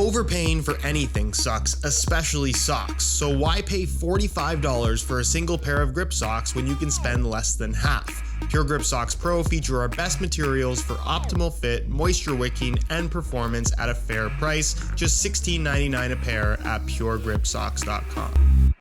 Overpaying for anything sucks, especially socks, so why pay $45 for a single pair of grip socks when you can spend less than half? Pure Grip Socks Pro feature our best materials for optimal fit, moisture wicking, and performance at a fair price, just $16.99 a pair at puregripsocks.com.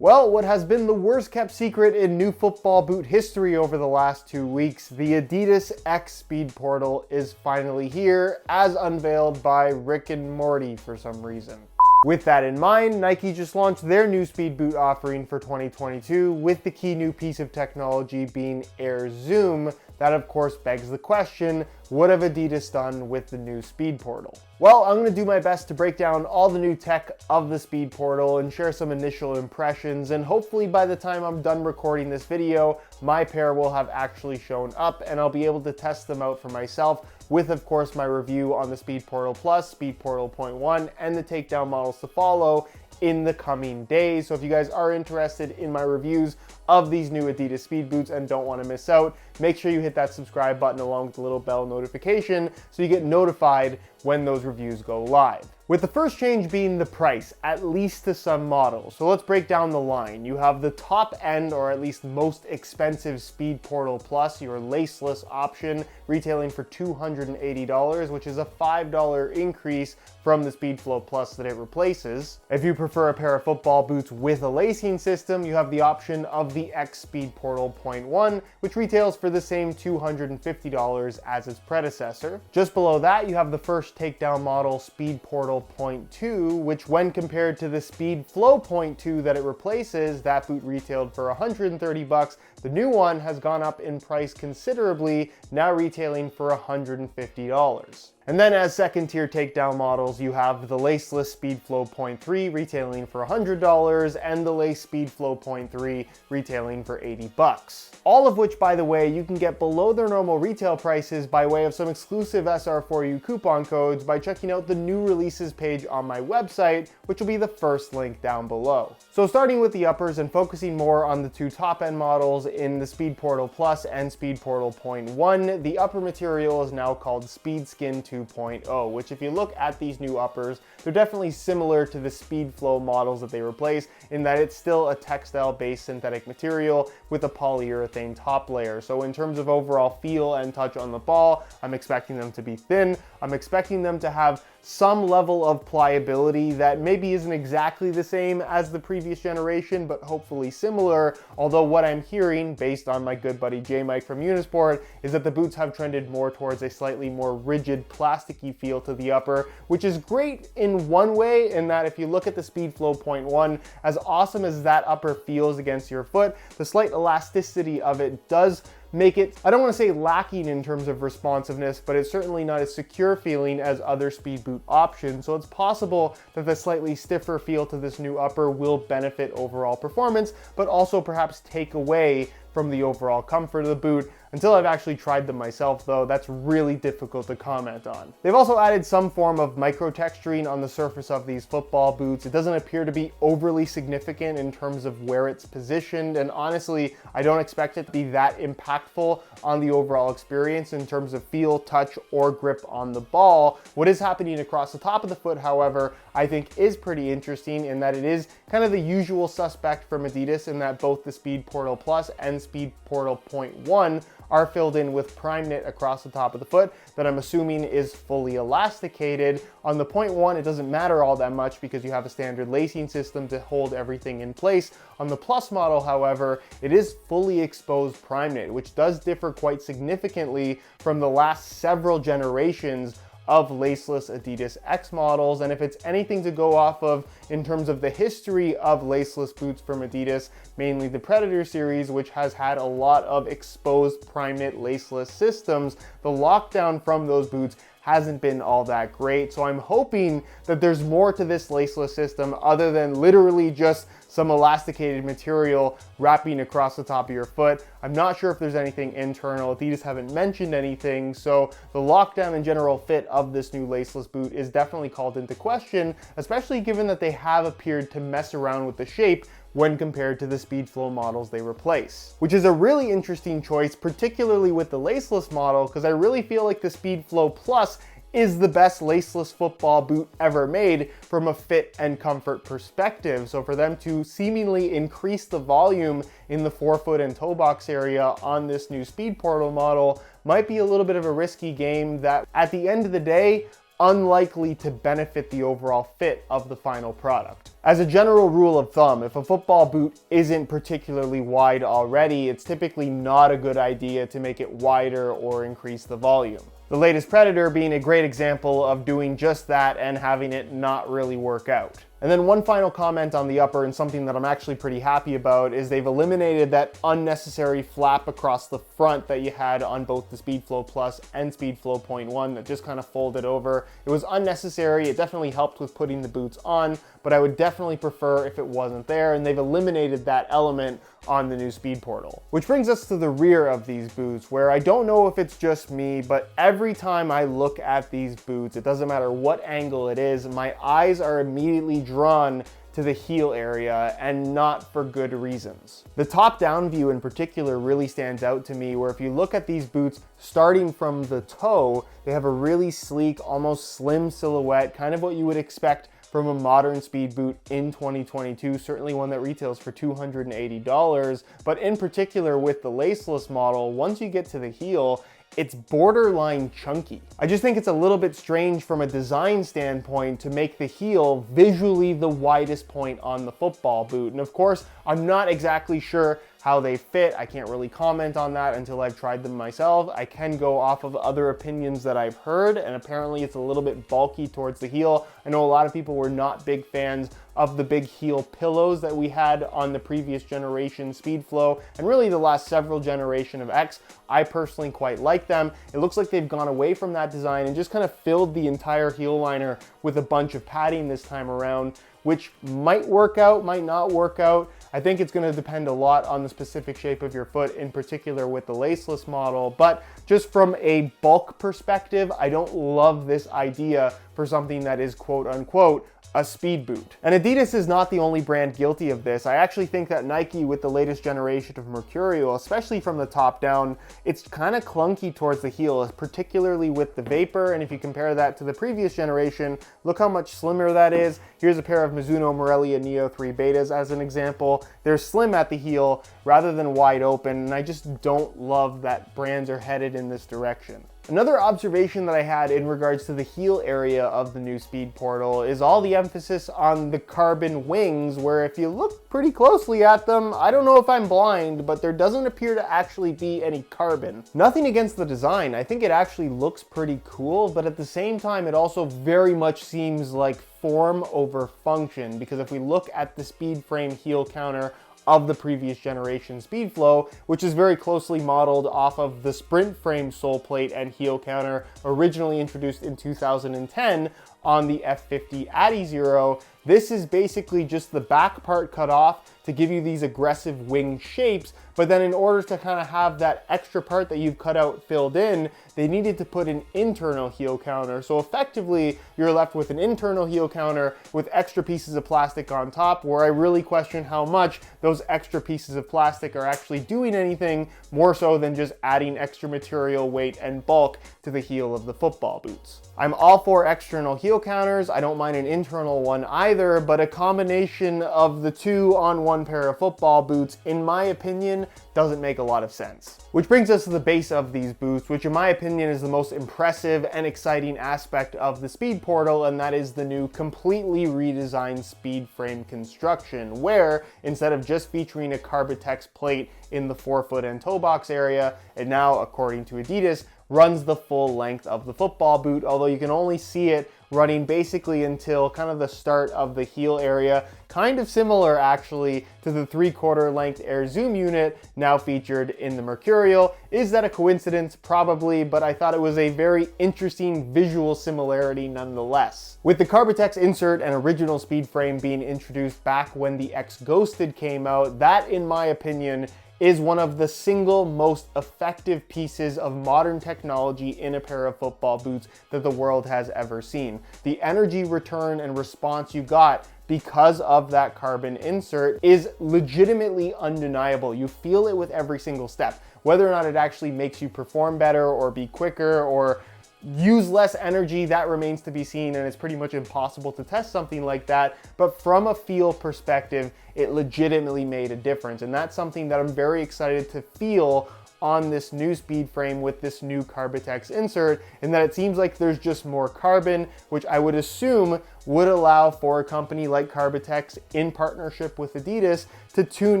Well, what has been the worst kept secret in new football boot history over the last 2 weeks, the Adidas X SpeedPortal is finally here, as unveiled by Rick and Morty for some reason. With that in mind, Nike just launched their new speed boot offering for 2022, with the key new piece of technology being Air Zoom. That of course begs the question, what have Adidas done with the new SpeedPortal? Well, I'm going to do my best to break down all the new tech of the SpeedPortal and share some initial impressions, and hopefully by the time I'm done recording this video, my pair will have actually shown up and I'll be able to test them out for myself with of course my review on the SpeedPortal Plus, SpeedPortal.1, and the takedown models to follow in the coming days. So if you guys are interested in my reviews of these new Adidas speed boots and don't want to miss out, make sure you hit that subscribe button along with the little bell notification so you get notified when those reviews go live. With the first change being the price, at least to some models. So let's break down the line. You have the top end, or at least most expensive SpeedPortal Plus, your laceless option, retailing for $280, which is a $5 increase from the SpeedFlow Plus that it replaces. If you prefer a pair of football boots with a lacing system, you have the option of the X SpeedPortal.1, which retails for the same $250 as its predecessor. Just below that, you have the first takedown model, SpeedPortal.2, which when compared to the SpeedFlow.2 that it replaces, that boot retailed for $130. The new one has gone up in price considerably, now retailing for $150. And then as second tier takedown models, you have the Laceless SpeedFlow.3 retailing for $100 and the Lace SpeedFlow.3 retailing for $80. All of which, by the way, you can get below their normal retail prices by way of some exclusive SR4U coupon codes by checking out the new releases page on my website, which will be the first link down below. So starting with the uppers and focusing more on the two top end models in the SpeedPortal Plus and SpeedPortal.1, the upper material is now called SpeedSkin 2.0, which if you look at these new uppers, they're definitely similar to the SpeedFlow models that they replace in that it's still a textile-based synthetic material with a polyurethane top layer. So in terms of overall feel and touch on the ball, I'm expecting them to be thin. I'm expecting them to have some level of pliability that maybe isn't exactly the same as the previous generation, but hopefully similar. Although what I'm hearing, based on my good buddy J-Mike from Unisport, is that the boots have trended more towards a slightly more rigid, plasticky feel to the upper, which is great in one way, in that if you look at the SpeedFlow.1, as awesome as that upper feels against your foot, the slight elasticity of it does make it, I don't want to say lacking in terms of responsiveness, but it's certainly not as secure feeling as other speed boot options. So it's possible that the slightly stiffer feel to this new upper will benefit overall performance, but also perhaps take away from the overall comfort of the boot. Until I've actually tried them myself though, that's really difficult to comment on. They've also added some form of micro texturing on the surface of these football boots. It doesn't appear to be overly significant in terms of where it's positioned, and honestly, I don't expect it to be that impactful on the overall experience in terms of feel, touch, or grip on the ball. What is happening across the top of the foot, however, I think is pretty interesting in that it is kind of the usual suspect from Adidas in that both the SpeedPortal Plus and SpeedPortal.1 are filled in with prime knit across the top of the foot that I'm assuming is fully elasticated. On the .1, it doesn't matter all that much because you have a standard lacing system to hold everything in place. On the Plus model, however, it is fully exposed prime knit, which does differ quite significantly from the last several generations of laceless Adidas X models. And if it's anything to go off of in terms of the history of laceless boots from Adidas, mainly the Predator series, which has had a lot of exposed prime knit laceless systems, the lockdown from those boots hasn't been all that great. So I'm hoping that there's more to this laceless system other than literally just some elasticated material wrapping across the top of your foot. I'm not sure if there's anything internal. Adidas haven't mentioned anything, so the lockdown and general fit of this new laceless boot is definitely called into question, especially given that they have appeared to mess around with the shape when compared to the SpeedFlow models they replace. Which is a really interesting choice, particularly with the laceless model, because I really feel like the SpeedFlow Plus is the best laceless football boot ever made from a fit and comfort perspective. So for them to seemingly increase the volume in the forefoot and toe box area on this new SpeedPortal model might be a little bit of a risky game that at the end of the day, unlikely to benefit the overall fit of the final product. As a general rule of thumb, if a football boot isn't particularly wide already, it's typically not a good idea to make it wider or increase the volume. The latest Predator being a great example of doing just that and having it not really work out. And then one final comment on the upper, and something that I'm actually pretty happy about, is they've eliminated that unnecessary flap across the front that you had on both the SpeedFlow Plus and SpeedFlow.1 that just kind of folded over. It was unnecessary. It definitely helped with putting the boots on, but I would definitely prefer if it wasn't there, and they've eliminated that element on the new SpeedPortal. Which brings us to the rear of these boots, where I don't know if it's just me, but every time I look at these boots, it doesn't matter what angle it is, my eyes are immediately drawn to the heel area, and not for good reasons. The top-down view in particular really stands out to me, where if you look at these boots starting from the toe, they have a really sleek, almost slim silhouette, kind of what you would expect from a modern speed boot in 2022, certainly one that retails for $280, but in particular with the laceless model, once you get to the heel, it's borderline chunky. I just think it's a little bit strange from a design standpoint to make the heel visually the widest point on the football boot. And of course, I'm not exactly sure how they fit. I can't really comment on that until I've tried them myself. I can go off of other opinions that I've heard, and apparently it's a little bit bulky towards the heel. I know a lot of people were not big fans of the big heel pillows that we had on the previous generation SpeedFlow, and really the last several generation of X. I personally quite like them. It looks like they've gone away from that design and just kind of filled the entire heel liner with a bunch of padding this time around, which might work out, might not work out. I think it's going to depend a lot on the specific shape of your foot, in particular with the laceless model, but just from a bulk perspective, I don't love this idea for something that is quote unquote a speed boot. And Adidas is not the only brand guilty of this. I actually think that Nike, with the latest generation of Mercurial, especially from the top down, it's kind of clunky towards the heel, particularly with the Vapor. And if you compare that to the previous generation, look how much slimmer that is. Here's a pair of Mizuno Morelia Neo 3 Betas as an example. They're slim at the heel rather than wide open, and I just don't love that brands are headed in this direction. Another observation that I had in regards to the heel area of the new SpeedPortal is all the emphasis on the carbon wings, where if you look pretty closely at them, I don't know if I'm blind, but there doesn't appear to actually be any carbon. Nothing against the design, I think it actually looks pretty cool, but at the same time it also very much seems like form over function, because if we look at the SpeedFrame heel counter of the previous generation SpeedFlow, which is very closely modeled off of the SprintFrame sole plate and heel counter originally introduced in 2010 on the F50 Adi Zero. This is basically just the back part cut off to give you these aggressive wing shapes, but then in order to kind of have that extra part that you've cut out filled in, they needed to put an internal heel counter. So effectively, you're left with an internal heel counter with extra pieces of plastic on top, where I really question how much those extra pieces of plastic are actually doing anything more so than just adding extra material, weight, and bulk to the heel of the football boots. I'm all for external heel counters. I don't mind an internal one either, but a combination of the two on one pair of football boots, in my opinion, doesn't make a lot of sense. Which brings us to the base of these boots, which in my opinion is the most impressive and exciting aspect of the SpeedPortal, and that is the new completely redesigned SpeedFrame construction, where instead of just featuring a Carbitex plate in the forefoot and toe box area, it now, according to Adidas, runs the full length of the football boot, although you can only see it running basically until kind of the start of the heel area, kind of similar actually to the 3/4 length Air Zoom unit now featured in the Mercurial. Is that a coincidence? Probably, but I thought it was a very interesting visual similarity nonetheless. With the Carbitex insert and original SpeedFrame being introduced back when the X Ghosted came out, that in my opinion is one of the single most effective pieces of modern technology in a pair of football boots that the world has ever seen. The energy return and response you got because of that carbon insert is legitimately undeniable. You feel it with every single step. Whether or not it actually makes you perform better or be quicker or use less energy, that remains to be seen, and it's pretty much impossible to test something like that. But from a feel perspective, it legitimately made a difference. And that's something that I'm very excited to feel on this new SpeedFrame with this new Carbitex insert, and that it seems like there's just more carbon, which I would assume would allow for a company like Carbitex in partnership with Adidas to tune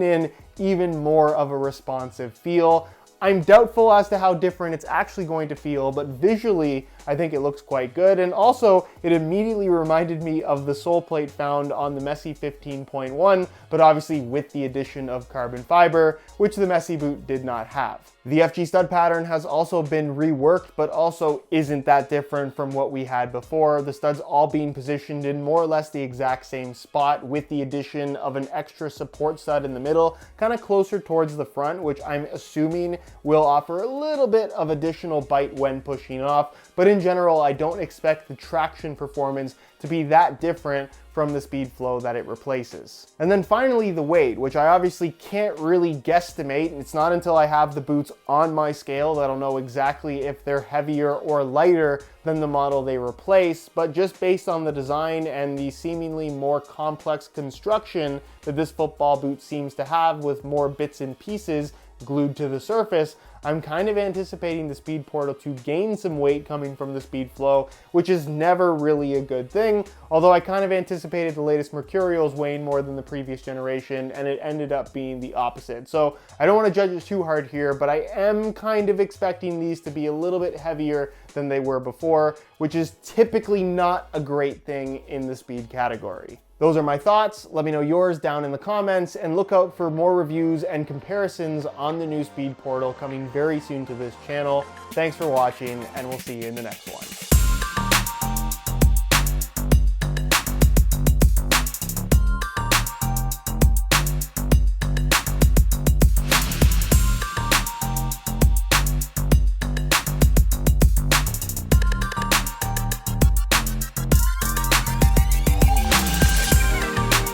in even more of a responsive feel. I'm doubtful as to how different it's actually going to feel, but visually, I think it looks quite good. And also, it immediately reminded me of the sole plate found on the Messi 15.1, but obviously with the addition of carbon fiber, which the Messi boot did not have. The FG stud pattern has also been reworked, but also isn't that different from what we had before. The studs all being positioned in more or less the exact same spot, with the addition of an extra support stud in the middle, kind of closer towards the front, which I'm assuming will offer a little bit of additional bite when pushing off. But in general, I don't expect the traction performance to be that different from the SpeedFlow that it replaces. And then finally, the weight, which I obviously can't really guesstimate. It's not until I have the boots on my scale that I'll know exactly if they're heavier or lighter than the model they replace. But just based on the design and the seemingly more complex construction that this football boot seems to have, with more bits and pieces glued to the surface, I'm kind of anticipating the SpeedPortal to gain some weight coming from the SpeedFlow, which is never really a good thing. Although I kind of anticipated the latest Mercurials weighing more than the previous generation, and it ended up being the opposite. So I don't want to judge it too hard here, but I am kind of expecting these to be a little bit heavier than they were before, which is typically not a great thing in the speed category. Those are my thoughts. Let me know yours down in the comments, and look out for more reviews and comparisons on the new SpeedPortal coming very soon to this channel. Thanks for watching, and we'll see you in the next one.